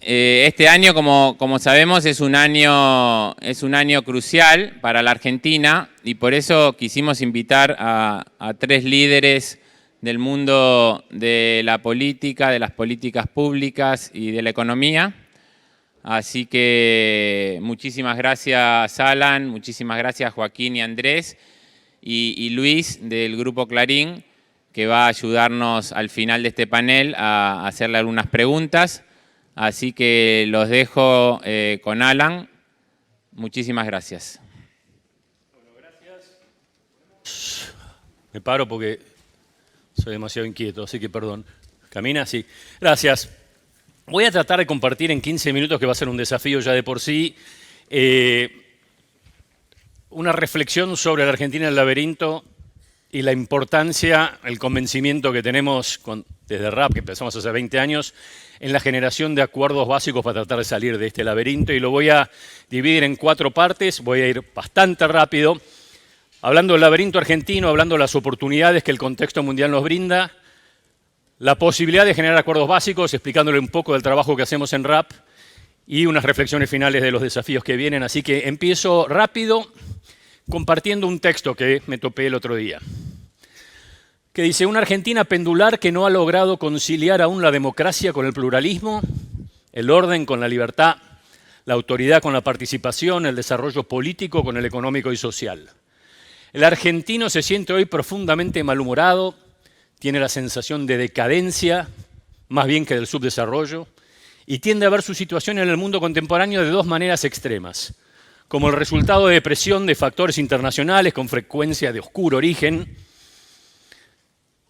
Este año, como sabemos, es un año crucial para la Argentina y por eso quisimos invitar a 3 líderes del mundo de la política, de las políticas públicas y de la economía. Así que muchísimas gracias, Alan, muchísimas gracias, Joaquín y Andrés, y Luis del Grupo Clarín, que va a ayudarnos al final de este panel a hacerle algunas preguntas. Así que los dejo con Alan. Muchísimas gracias. Bueno, gracias. Me paro porque soy demasiado inquieto, así que perdón. ¿Camina? Sí. Gracias. Voy a tratar de compartir en 15 minutos, que va a ser un desafío ya de por sí, una reflexión sobre la Argentina del laberinto y la importancia, el convencimiento que tenemos desde RAP, que empezamos hace 20 años, en la generación de acuerdos básicos para tratar de salir de este laberinto. Y lo voy a dividir en 4 partes, voy a ir bastante rápido, hablando del laberinto argentino, hablando de las oportunidades que el contexto mundial nos brinda, la posibilidad de generar acuerdos básicos, explicándole un poco del trabajo que hacemos en RAP y unas reflexiones finales de los desafíos que vienen. Así que empiezo rápido compartiendo un texto que me topé el otro día, que dice: una Argentina pendular que no ha logrado conciliar aún la democracia con el pluralismo, el orden con la libertad, la autoridad con la participación, el desarrollo político con el económico y social. El argentino se siente hoy profundamente malhumorado, tiene la sensación de decadencia, más bien que del subdesarrollo, y tiende a ver su situación en el mundo contemporáneo de 2 maneras extremas: como el resultado de presión de factores internacionales con frecuencia de oscuro origen,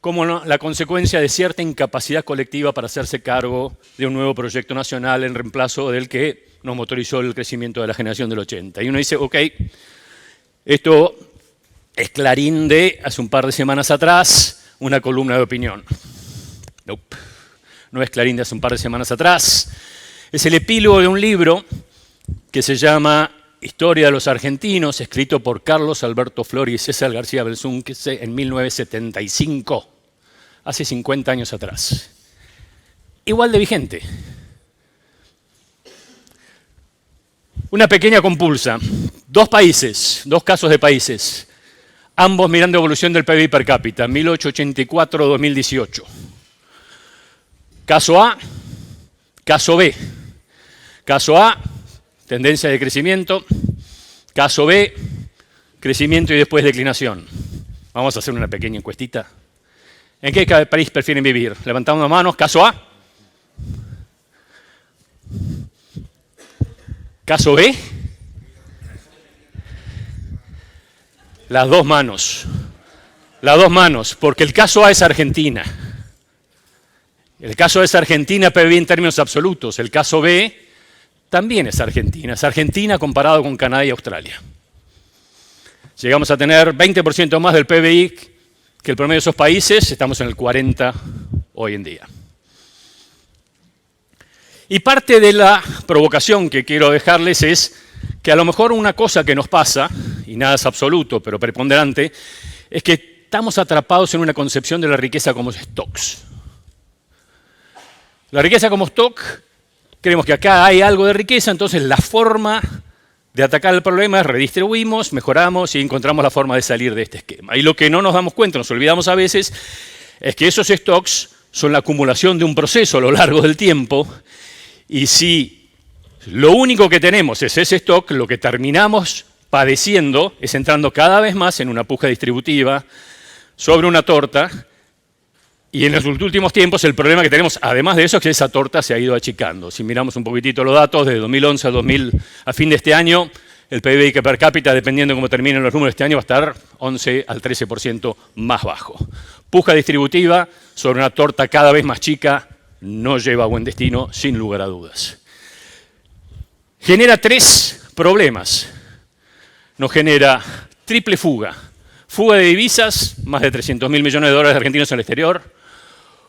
como la consecuencia de cierta incapacidad colectiva para hacerse cargo de un nuevo proyecto nacional en reemplazo del que nos motorizó el crecimiento de la generación del 80. Y uno dice, ok, esto es Clarín de hace un par de semanas atrás, una columna de opinión. Nope. No es Clarín de hace un par de semanas atrás. Es el epílogo de un libro que se llama Historia de los Argentinos, escrito por Carlos Alberto Flores y César García Belsunce en 1975, hace 50 años atrás. Igual de vigente. Una pequeña compulsa. 2 países, 2 casos de países, ambos mirando evolución del PIB per cápita, 1884-2018. Caso A, caso B. Caso A, tendencia de crecimiento. Caso B, crecimiento y después declinación. Vamos a hacer una pequeña encuestita. ¿En qué país prefieren vivir? Levantamos las manos. Caso A. Caso B. Las 2 manos. Las 2 manos, porque el caso A es Argentina. El caso A es Argentina, PBI en términos absolutos. El caso B también es Argentina. Es Argentina comparado con Canadá y Australia. Llegamos a tener 20% más del PBI que el promedio de esos países, estamos en el 40% hoy en día. Y parte de la provocación que quiero dejarles es que a lo mejor una cosa que nos pasa, y nada es absoluto, pero preponderante, es que estamos atrapados en una concepción de la riqueza como stocks. La riqueza como stock, creemos que acá hay algo de riqueza, entonces la forma de atacar el problema es redistribuimos, mejoramos y encontramos la forma de salir de este esquema. Y lo que no nos damos cuenta, nos olvidamos a veces, es que esos stocks son la acumulación de un proceso a lo largo del tiempo, y si lo único que tenemos es ese stock, lo que terminamos padeciendo es entrando cada vez más en una puja distributiva sobre una torta. Y en los últimos tiempos el problema que tenemos, además de eso, es que esa torta se ha ido achicando. Si miramos un poquitito los datos, de 2011 a fin de este año, el PIB per cápita, dependiendo de cómo terminen los números de este año, va a estar 11 al 13% más bajo. Puja distributiva sobre una torta cada vez más chica no lleva a buen destino, sin lugar a dudas. Genera 3 problemas. Nos genera triple fuga. Fuga de divisas, más de 300.000 millones de dólares de argentinos en el exterior.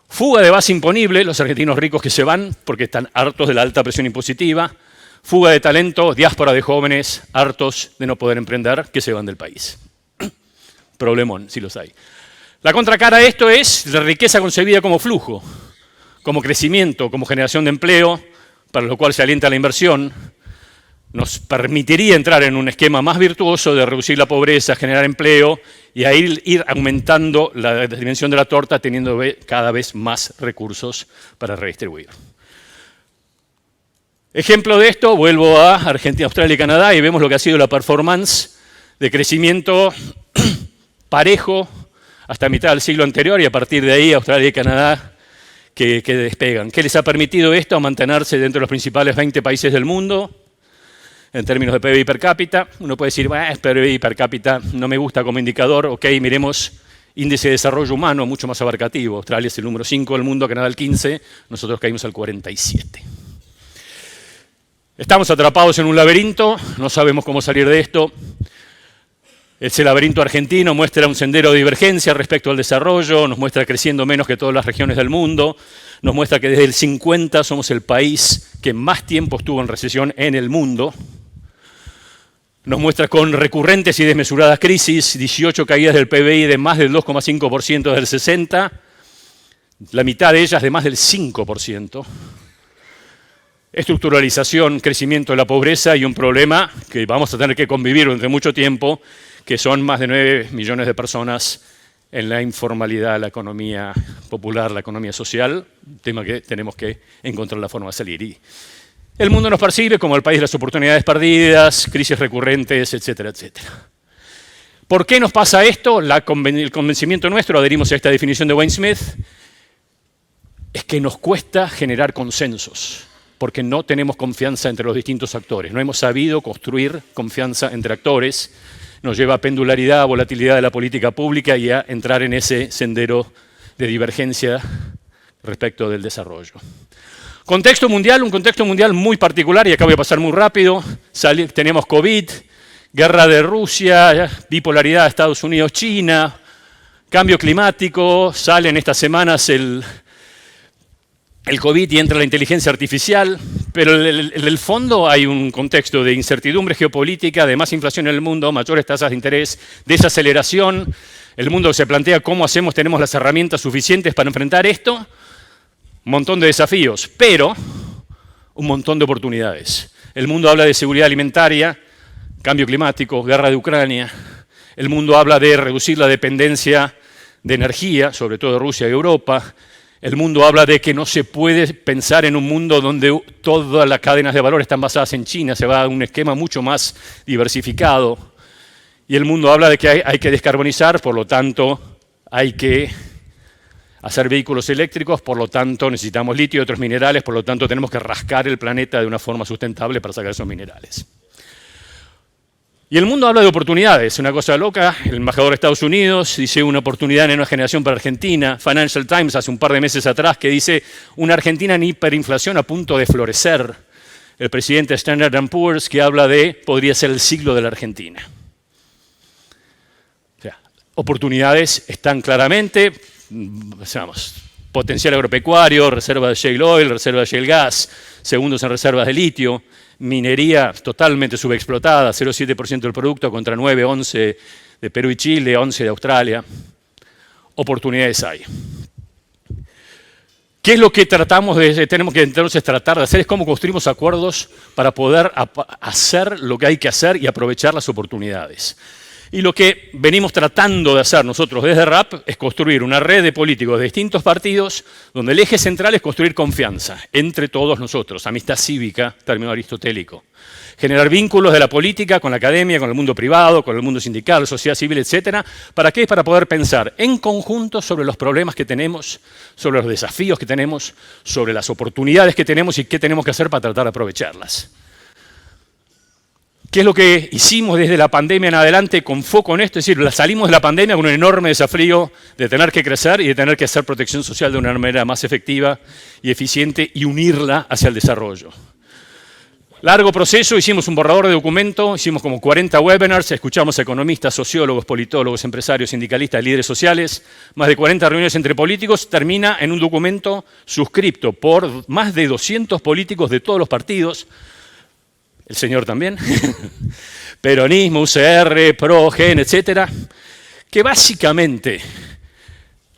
Fuga de base imponible, los argentinos ricos que se van porque están hartos de la alta presión impositiva. Fuga de talento, diáspora de jóvenes hartos de no poder emprender que se van del país. Problemón, si los hay. La contracara de esto es la riqueza concebida como flujo, como crecimiento, como generación de empleo, para lo cual se alienta la inversión, nos permitiría entrar en un esquema más virtuoso de reducir la pobreza, generar empleo y a ir aumentando la dimensión de la torta, teniendo cada vez más recursos para redistribuir. Ejemplo de esto, vuelvo a Argentina, Australia y Canadá y vemos lo que ha sido la performance de crecimiento parejo hasta mitad del siglo anterior y a partir de ahí Australia y Canadá que despegan. ¿Qué les ha permitido esto? A mantenerse dentro de los principales 20 países del mundo en términos de PBI per cápita. Uno puede decir, PBI per cápita no me gusta como indicador. Ok, miremos índice de desarrollo humano, mucho más abarcativo. Australia es el número 5 del mundo, Canadá el 15, nosotros caímos al 47. Estamos atrapados en un laberinto, no sabemos cómo salir de esto. Ese laberinto argentino muestra un sendero de divergencia respecto al desarrollo, nos muestra creciendo menos que todas las regiones del mundo, nos muestra que desde el 50 somos el país que más tiempo estuvo en recesión en el mundo. Nos muestra con recurrentes y desmesuradas crisis, 18 caídas del PBI de más del 2,5% desde el 60, la mitad de ellas de más del 5%. Estructuralización, crecimiento de la pobreza y un problema que vamos a tener que convivir durante mucho tiempo, que son más de 9 millones de personas en la informalidad, la economía popular, la economía social, tema que tenemos que encontrar la forma de salir. Y el mundo nos percibe como el país de las oportunidades perdidas, crisis recurrentes, etcétera, etcétera. ¿Por qué nos pasa esto? El convencimiento nuestro, adherimos a esta definición de Wayne Smith, es que nos cuesta generar consensos, porque no tenemos confianza entre los distintos actores. No hemos sabido construir confianza entre actores. Nos lleva a pendularidad, a volatilidad de la política pública y a entrar en ese sendero de divergencia respecto del desarrollo. Contexto mundial, un contexto mundial muy particular, y acá voy a pasar muy rápido. Tenemos COVID, guerra de Rusia, bipolaridad de Estados Unidos-China, cambio climático, salen estas semanas el COVID y entra la inteligencia artificial, pero en el fondo hay un contexto de incertidumbre geopolítica, de más inflación en el mundo, mayores tasas de interés, desaceleración. El mundo se plantea cómo hacemos, tenemos las herramientas suficientes para enfrentar esto. Un montón de desafíos, pero un montón de oportunidades. El mundo habla de seguridad alimentaria, cambio climático, guerra de Ucrania. El mundo habla de reducir la dependencia de energía, sobre todo de Rusia y Europa. El mundo habla de que no se puede pensar en un mundo donde todas las cadenas de valor están basadas en China, se va a un esquema mucho más diversificado. Y el mundo habla de que hay que descarbonizar, por lo tanto hay que hacer vehículos eléctricos, por lo tanto necesitamos litio y otros minerales, por lo tanto tenemos que rascar el planeta de una forma sustentable para sacar esos minerales. Y el mundo habla de oportunidades, una cosa loca. El embajador de Estados Unidos dice una oportunidad en una generación para Argentina. Financial Times hace un par de meses atrás que dice una Argentina en hiperinflación a punto de florecer. El presidente Standard & Poor's que habla de podría ser el siglo de la Argentina. O sea, oportunidades están claramente, digamos, potencial agropecuario, reserva de shale oil, reserva de shale gas, segundos en reservas de litio. Minería totalmente subexplotada, 0,7% del producto contra 9, 11 de Perú y Chile, 11 de Australia. Oportunidades hay. ¿Qué es lo que tenemos que entonces tratar de hacer? Es cómo construimos acuerdos para poder hacer lo que hay que hacer y aprovechar las oportunidades. Y lo que venimos tratando de hacer nosotros desde RAP es construir una red de políticos de distintos partidos donde el eje central es construir confianza entre todos nosotros, amistad cívica, término aristotélico. Generar vínculos de la política con la academia, con el mundo privado, con el mundo sindical, sociedad civil, etc. ¿Para qué? Para poder pensar en conjunto sobre los problemas que tenemos, sobre los desafíos que tenemos, sobre las oportunidades que tenemos y qué tenemos que hacer para tratar de aprovecharlas. ¿Qué es lo que hicimos desde la pandemia en adelante con foco en esto? Es decir, salimos de la pandemia con un enorme desafío de tener que crecer y de tener que hacer protección social de una manera más efectiva y eficiente y unirla hacia el desarrollo. Largo proceso, hicimos un borrador de documento, hicimos como 40 webinars, escuchamos a economistas, sociólogos, politólogos, empresarios, sindicalistas, líderes sociales, más de 40 reuniones entre políticos, termina en un documento suscripto por más de 200 políticos de todos los partidos, el señor también, peronismo, UCR, PRO, GEN, etcétera, que básicamente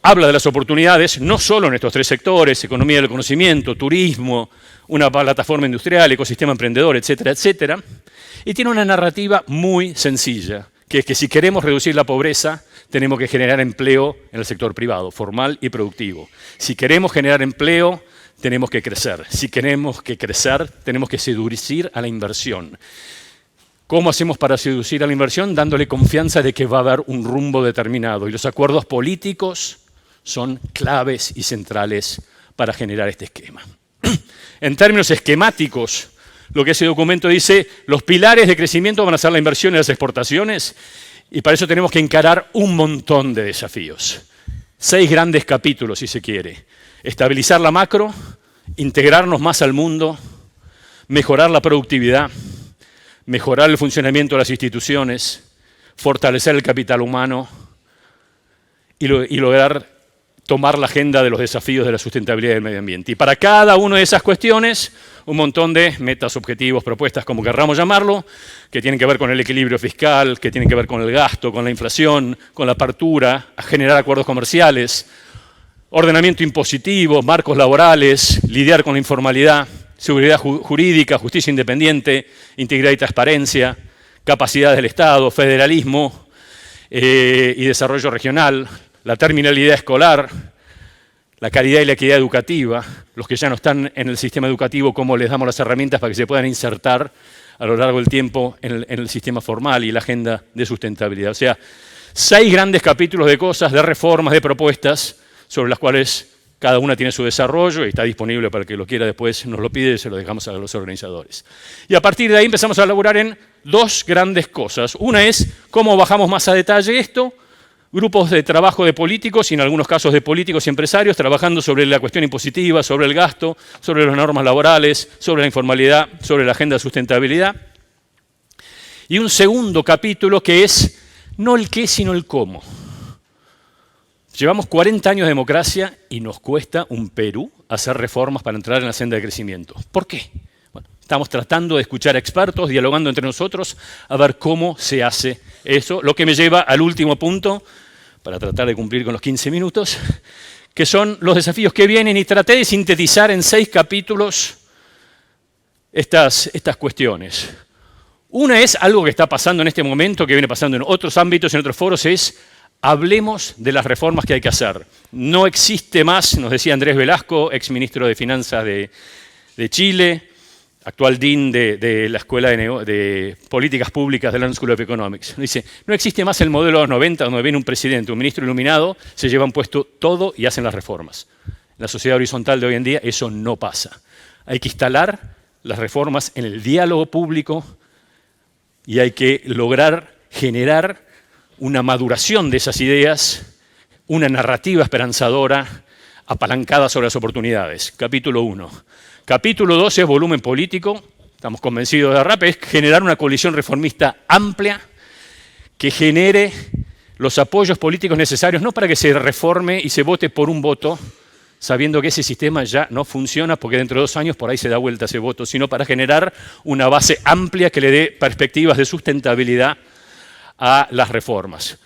habla de las oportunidades, no solo en estos tres sectores, economía del conocimiento, turismo, una plataforma industrial, ecosistema emprendedor, etcétera, etcétera, y tiene una narrativa muy sencilla, que es que si queremos reducir la pobreza, tenemos que generar empleo en el sector privado, formal y productivo. Si queremos generar empleo, tenemos que crecer. Si queremos que crecer, tenemos que seducir a la inversión. ¿Cómo hacemos para seducir a la inversión? Dándole confianza de que va a haber un rumbo determinado. Y los acuerdos políticos son claves y centrales para generar este esquema. En términos esquemáticos, lo que ese documento dice, los pilares de crecimiento van a ser la inversión y las exportaciones, y para eso tenemos que encarar un montón de desafíos. 6 grandes capítulos, si se quiere. Estabilizar la macro, integrarnos más al mundo, mejorar la productividad, mejorar el funcionamiento de las instituciones, fortalecer el capital humano y lograr tomar la agenda de los desafíos de la sustentabilidad del medio ambiente. Y para cada una de esas cuestiones, un montón de metas, objetivos, propuestas, como querramos llamarlo, que tienen que ver con el equilibrio fiscal, que tienen que ver con el gasto, con la inflación, con la apertura, a generar acuerdos comerciales, ordenamiento impositivo, marcos laborales, lidiar con la informalidad, seguridad jurídica, justicia independiente, integridad y transparencia, capacidad del Estado, federalismo y desarrollo regional, la terminalidad escolar, la calidad y la equidad educativa, los que ya no están en el sistema educativo, cómo les damos las herramientas para que se puedan insertar a lo largo del tiempo en el sistema formal y la agenda de sustentabilidad. O sea, 6 grandes capítulos de cosas, de reformas, de propuestas, sobre las cuales cada una tiene su desarrollo y está disponible para el que lo quiera después, nos lo pide y se lo dejamos a los organizadores. Y a partir de ahí empezamos a elaborar en 2 grandes cosas. Una es cómo bajamos más a detalle esto, grupos de trabajo de políticos y en algunos casos de políticos y empresarios trabajando sobre la cuestión impositiva, sobre el gasto, sobre las normas laborales, sobre la informalidad, sobre la agenda de sustentabilidad. Y un segundo capítulo que es no el qué, sino el cómo. Llevamos 40 años de democracia y nos cuesta un Perú hacer reformas para entrar en la senda de crecimiento. ¿Por qué? Bueno, estamos tratando de escuchar a expertos, dialogando entre nosotros, a ver cómo se hace eso, lo que me lleva al último punto, para tratar de cumplir con los 15 minutos, que son los desafíos que vienen, y traté de sintetizar en 6 capítulos estas cuestiones. Una es algo que está pasando en este momento, que viene pasando en otros ámbitos, en otros foros, es hablemos de las reformas que hay que hacer. No existe más, nos decía Andrés Velasco, exministro de Finanzas de Chile, actual dean de la Escuela de Políticas Públicas de la London School of Economics. Dice, no existe más el modelo de los 90 donde viene un presidente, un ministro iluminado, se llevan puesto todo y hacen las reformas. En la sociedad horizontal de hoy en día eso no pasa. Hay que instalar las reformas en el diálogo público y hay que lograr generar una maduración de esas ideas, una narrativa esperanzadora, apalancada sobre las oportunidades. Capítulo 1. Capítulo 2 es volumen político, estamos convencidos de RAP, es generar una coalición reformista amplia que genere los apoyos políticos necesarios, no para que se reforme y se vote por un voto, sabiendo que ese sistema ya no funciona porque dentro de 2 años por ahí se da vuelta ese voto, sino para generar una base amplia que le dé perspectivas de sustentabilidad a las reformas.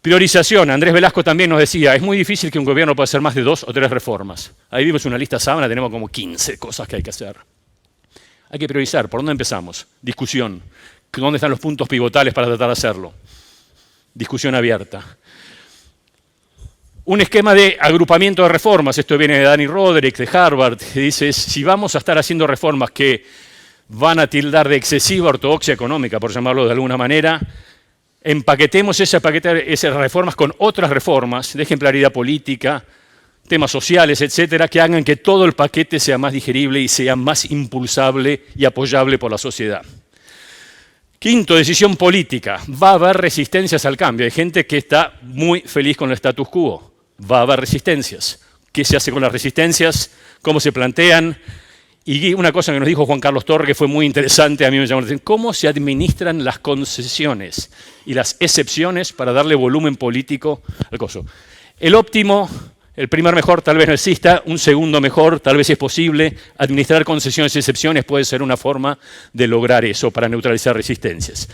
Priorización. Andrés Velasco también nos decía, es muy difícil que un gobierno pueda hacer más de 2 o 3 reformas. Ahí vimos una lista sábana, tenemos como 15 cosas que hay que hacer. Hay que priorizar. ¿Por dónde empezamos? Discusión. ¿Dónde están los puntos pivotales para tratar de hacerlo? Discusión abierta. Un esquema de agrupamiento de reformas. Esto viene de Danny Roderick, de Harvard, que dice, si vamos a estar haciendo reformas que van a tildar de excesiva ortodoxia económica, por llamarlo de alguna manera, empaquetemos esas reformas con otras reformas de ejemplaridad política, temas sociales, etcétera, que hagan que todo el paquete sea más digerible y sea más impulsable y apoyable por la sociedad. Quinto, decisión política. Va a haber resistencias al cambio. Hay gente que está muy feliz con el status quo. Va a haber resistencias. ¿Qué se hace con las resistencias? ¿Cómo se plantean? Y una cosa que nos dijo Juan Carlos Torre, que fue muy interesante, a mí me llamó la atención, cómo se administran las concesiones y las excepciones para darle volumen político al coso. El óptimo El primer mejor tal vez no exista, un segundo mejor tal vez es posible. Administrar concesiones y excepciones puede ser una forma de lograr eso para neutralizar resistencias.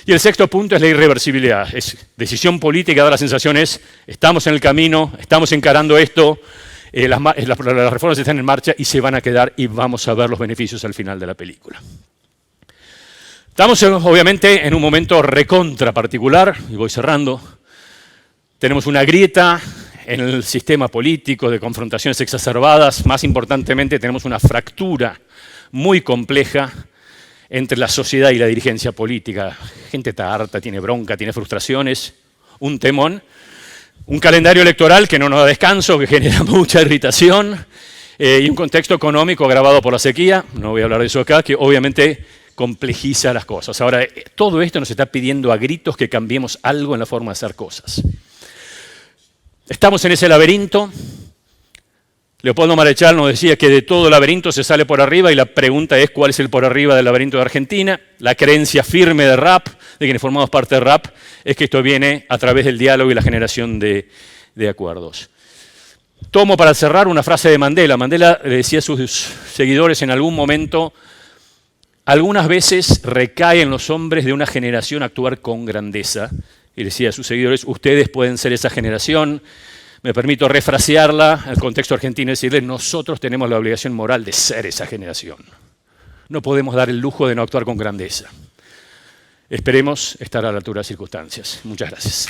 Y el sexto punto es la irreversibilidad. Es decisión política, da la sensación es, estamos en el camino, estamos encarando esto, las reformas están en marcha y se van a quedar y vamos a ver los beneficios al final de la película. Estamos obviamente en un momento recontra particular, y voy cerrando. Tenemos una grieta en el sistema político de confrontaciones exacerbadas. Más importantemente, tenemos una fractura muy compleja entre la sociedad y la dirigencia política. Gente está harta, tiene bronca, tiene frustraciones, un temón. Un calendario electoral que no nos da descanso, que genera mucha irritación, y un contexto económico agravado por la sequía, no voy a hablar de eso acá, que obviamente complejiza las cosas. Ahora, todo esto nos está pidiendo a gritos que cambiemos algo en la forma de hacer cosas. Estamos en ese laberinto. Leopoldo Marechal nos decía que de todo laberinto se sale por arriba y la pregunta es cuál es el por arriba del laberinto de Argentina. La creencia firme de RAP, de quienes formamos parte de RAP, es que esto viene a través del diálogo y la generación de acuerdos. Tomo para cerrar una frase de Mandela. Mandela le decía a sus seguidores en algún momento, algunas veces recae en los hombres de una generación actuar con grandeza. Y decía a sus seguidores, ustedes pueden ser esa generación. Me permito refrasearla al contexto argentino y decirles, nosotros tenemos la obligación moral de ser esa generación. No podemos dar el lujo de no actuar con grandeza. Esperemos estar a la altura de las circunstancias. Muchas gracias.